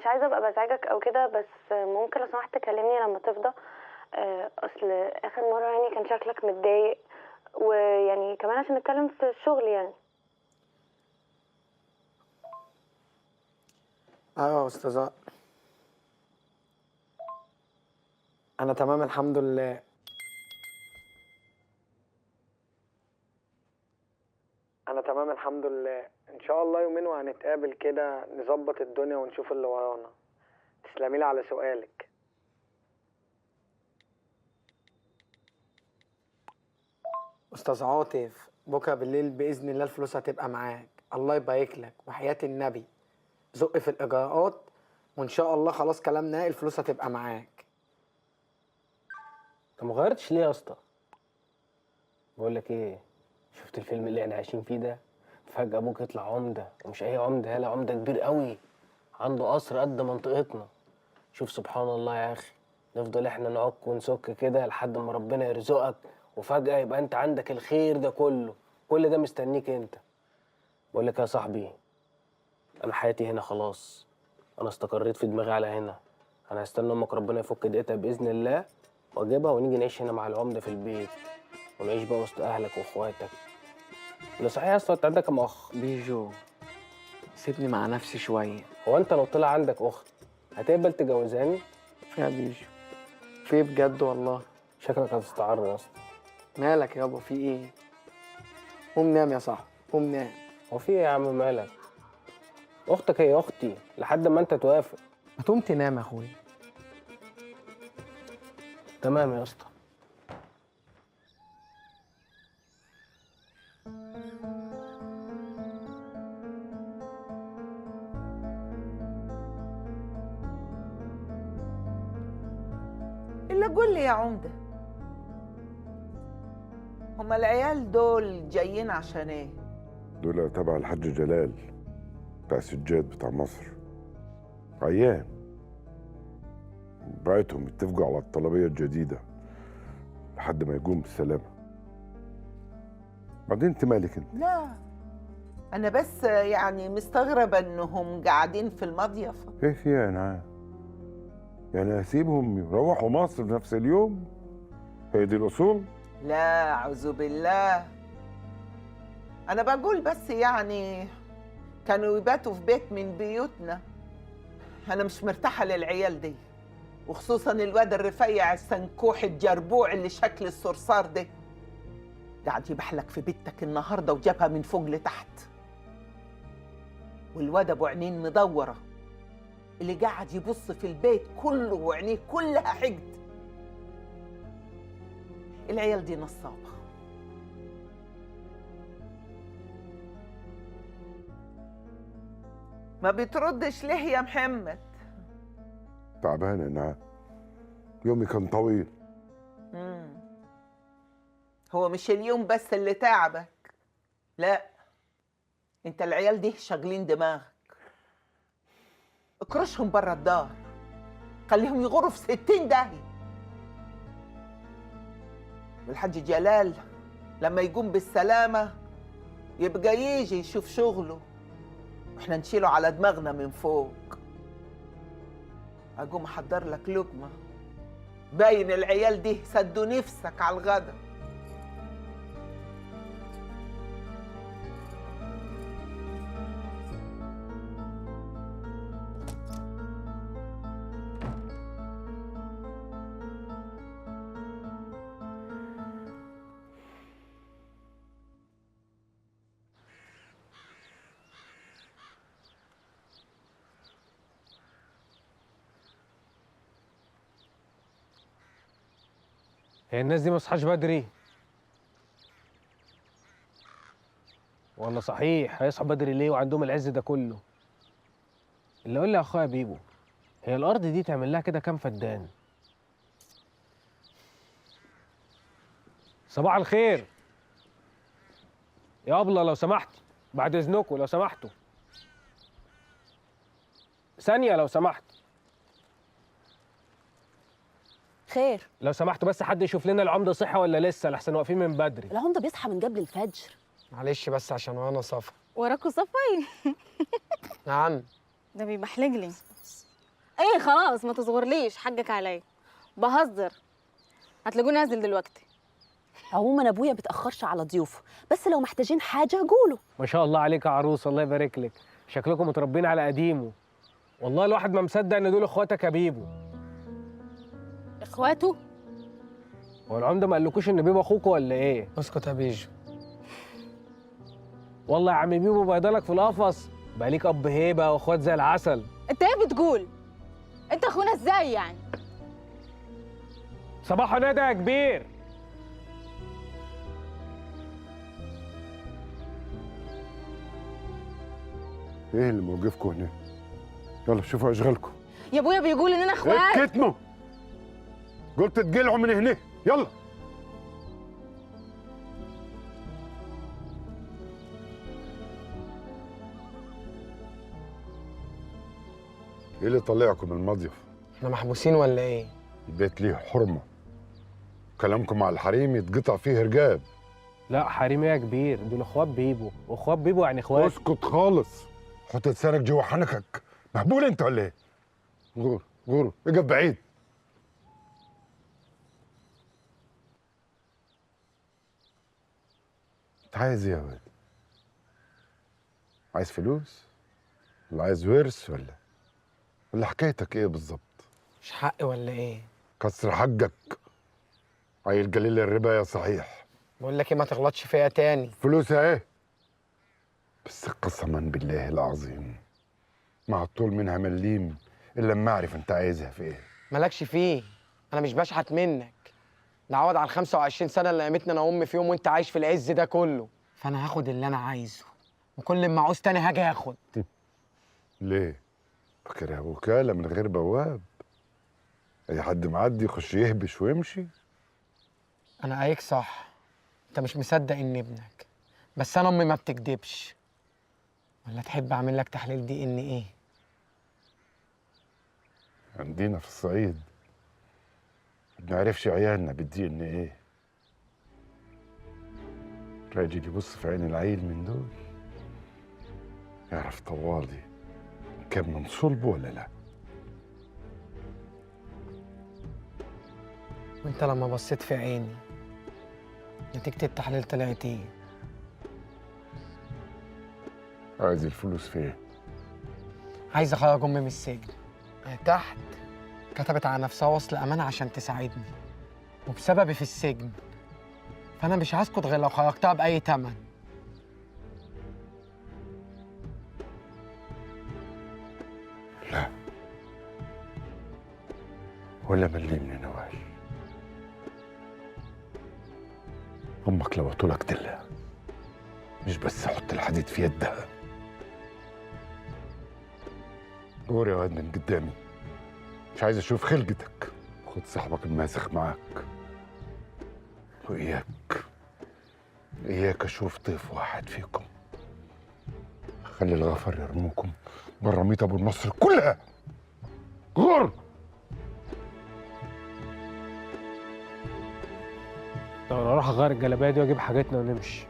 عايزه ابقى بزعجك او كده، بس ممكن لو سمحت تكلمني لما تفضى. اصل اخر مره يعني كان شكلك متضايق، ويعني كمان عشان نتكلم في الشغل يعني. ايوه يا استاذه، انا تمام الحمد لله. انا تمام الحمد لله، ان شاء الله يومين وهنتقابل كده نظبط الدنيا ونشوف اللي ورانا. تسلمي لي على سؤالك. استاذ عاطف، بكره بالليل باذن الله الفلوس هتبقى معاك، الله يبارك لك وحياة النبي. زق في الاجراءات وان شاء الله خلاص كلام نهائي، الفلوس هتبقى معاك. انت ما غيرتش ليه يا اسطى؟ بقول لك ايه، شفت الفيلم اللي احنا عايشين فيه ده؟ فجأة ابوك يطلع عمدة، ومش اي عمدة، يلا عمدة كبير قوي، عنده قصر قد منطقتنا. شوف سبحان الله يا اخي، نفضل احنا نعك ونسك كده لحد ما ربنا يرزقك، وفجأة يبقى انت عندك الخير ده كله، كل ده مستنيك انت. بقول لك يا صاحبي، انا حياتي هنا خلاص، انا استقريت في دماغي على هنا. انا هستنى امك ربنا يفك دقيقتها باذن الله واجيبها، ونيجي نعيش هنا مع العمده في البيت، ونعيش بقى وسط اهلك واخواتك. ولا صحيح يا اسطى انت عندك كام اخ؟ بيجو، سيبني مع نفسي شويه. هو انت لو طلع عندك اخت هتقبل تجوزاني؟ يا بيجو، في بجد والله. شكلك هتستعر يا اسطى. مالك يابا، في ايه؟ قوم نام يا صاحبي، قوم نام. هو في ايه يا عم مالك؟ اختك هي اختي لحد ما انت توافق. ما تقوم تنام يا اخويا. تمام يا اسطى. إلا قول لي يا عمدة، هما العيال دول جايين عشان ايه؟ دول تبع الحاج جلال بتاع السجاد بتاع مصر، عيان بعتهم يتفقوا على الطلبية الجديدة لحد ما يقوم بالسلامة. بعدين انت مالك انت؟ لا، أنا بس يعني مستغربة إنهم قاعدين في المضيفة. ايه فيها يا نعام؟ يعني هسيبهم يروحوا مصر نفس اليوم؟ هي دي الأصول؟ لا أعوذ بالله، أنا بقول بس يعني كانوا يباتوا في بيت من بيوتنا. أنا مش مرتاحة للعيال دي، وخصوصا الواد الرفيع السنكوح الجربوع اللي شكل الصرصار ده، قاعد يبحلك في بيتك النهارده وجابها من فوق لتحت. والواد ابو عينين مدوره اللي قاعد يبص في البيت كله وعينيه كلها حقد. العيال دي نصابه. ما بتردش ليه يا محمد؟ تعبانة يا نعام، يومي كان طويل. هو مش اليوم بس اللي تعبك، لا، انت العيال دي شاغلين دماغك. اكرشهم بره الدار، خليهم يغروا في 60 داهية. والحاج جلال لما يقوم بالسلامة يبقى يجي يشوف شغله، واحنا نشيله على دماغنا من فوق. اقوم احضر لك لقمة، باين العيال دي سدوا نفسك على الغدا. هي الناس دي ما صحاش بدري؟ ولا صحيح هيصحوا بدري ليه وعندهم العز ده كله؟ اللي قول لي يا اخويا بيبو، هي الارض دي تعمل لها كده كام فدان؟ صباح الخير يا ابله، لو سمحت بعد اذنكم لو سمحتوا ثانيه لو سمحت. خير. لو سمحتوا بس حد يشوف لنا العمده صحي ولا لسه، لحسن واقفين من بدري. العمده بيصحى من قبل الفجر. معلش بس عشان وانا صفا. وراكوا صفاي. نعم. ده بيبحلج لي. ايه خلاص ما تصغرليش، حقك عليا. بهزر. هتلاقوني نازل دلوقتي. عموما ابويا بيتاخرش على ضيوفه، بس لو محتاجين حاجه قولوا. ما شاء الله عليك يا عروس، الله يبارك لك. شكلكم متربين على قديمه. والله الواحد ما مصدق ان دول اخواتك يا بيبو. اخواته؟ هو العمده ما قالكوش ان بيبو اخوكوا ولا ايه؟ اسكت يا بيجو. والله يا عم بيبو بيضلك في القفص، بقى ليك اب هيبه واخوات زي العسل. انت ايه بتقول؟ انت اخونا ازاي يعني؟ صباح ندى يا كبير. ايه اللي موقفكم هنا؟ يلا شوفوا اشغالكم. يا ابويا بيقول اننا اخوات. اتكتموا. قلت تقلعوا من هنا، يلا. ايه اللي طلعكم من المضيف؟ احنا محبوسين ولا ايه؟ البيت ليه حرمه. كلامكم مع الحريم يتقطع فيه رجاب. لا حريم إيه يا كبير، دول اخوات بيبو، واخوات بيبو يعني اخوات. اسكت خالص. حط لسانك جوه حنكك. مهبول انت ولا ايه؟ غور غور، اقف بعيد. انت عايز ايه يا ولد؟ عايز فلوس؟ ولا عايز ورث ولا حكايتك ايه بالظبط؟ مش حقي ولا ايه؟ كسر حقك. عيل قليل الربا يا صحيح. بقول لك ايه، ما تغلطش فيا تاني. فلوسها ايه؟ بس قسما بالله العظيم ما هتطول منها مليم الا لما اعرف انت عايزها في ايه. مالكش فيه، انا مش بشحت منك. ده عوض على ال 25 سنه اللي قامتنا انا وامي فيهم وانت عايش في العز ده كله. فانا هاخد اللي انا عايزه، وكل ما عاوز تاني هاجي اخد. ليه؟ فاكرها وكاله من غير بواب؟ اي حد معدي يخش يهبش ويمشي؟ انا قايك صح، انت مش مصدق اني ابنك، بس انا امي ما بتكدبش. ولا تحب اعمل لك تحليل دي ان ايه؟ عندنا في الصعيد ما بنعرفش عيالنا بالدي ان ايه. راجل يبص في عين العيل من دول يعرف طوالي كان من صلبه ولا لا. وانت لما بصيت في عيني نتيجة التحليل طلعت ايه؟ عايز الفلوس في ايه؟ عايز اخرج امي من السجن. تحت كتبت على نفسها وصل امانه عشان تساعدني، وبسببي في السجن، فانا مش هسكت غير لو خرجتها باي تمن. لا ولا ملي من نواش. امك لو طولك دلها مش بس احط الحديد في يدها. دور يا واد من قدامي، مش عايز اشوف خلقتك. خد صاحبك الماسخ معاك، واياك اشوف طيف واحد فيكم. خلي الغفر يرموكم بره ميت ابو النصر كلها. غر. طب انا اروح اغير الجلابيه دي واجيب حاجتنا ونمشي.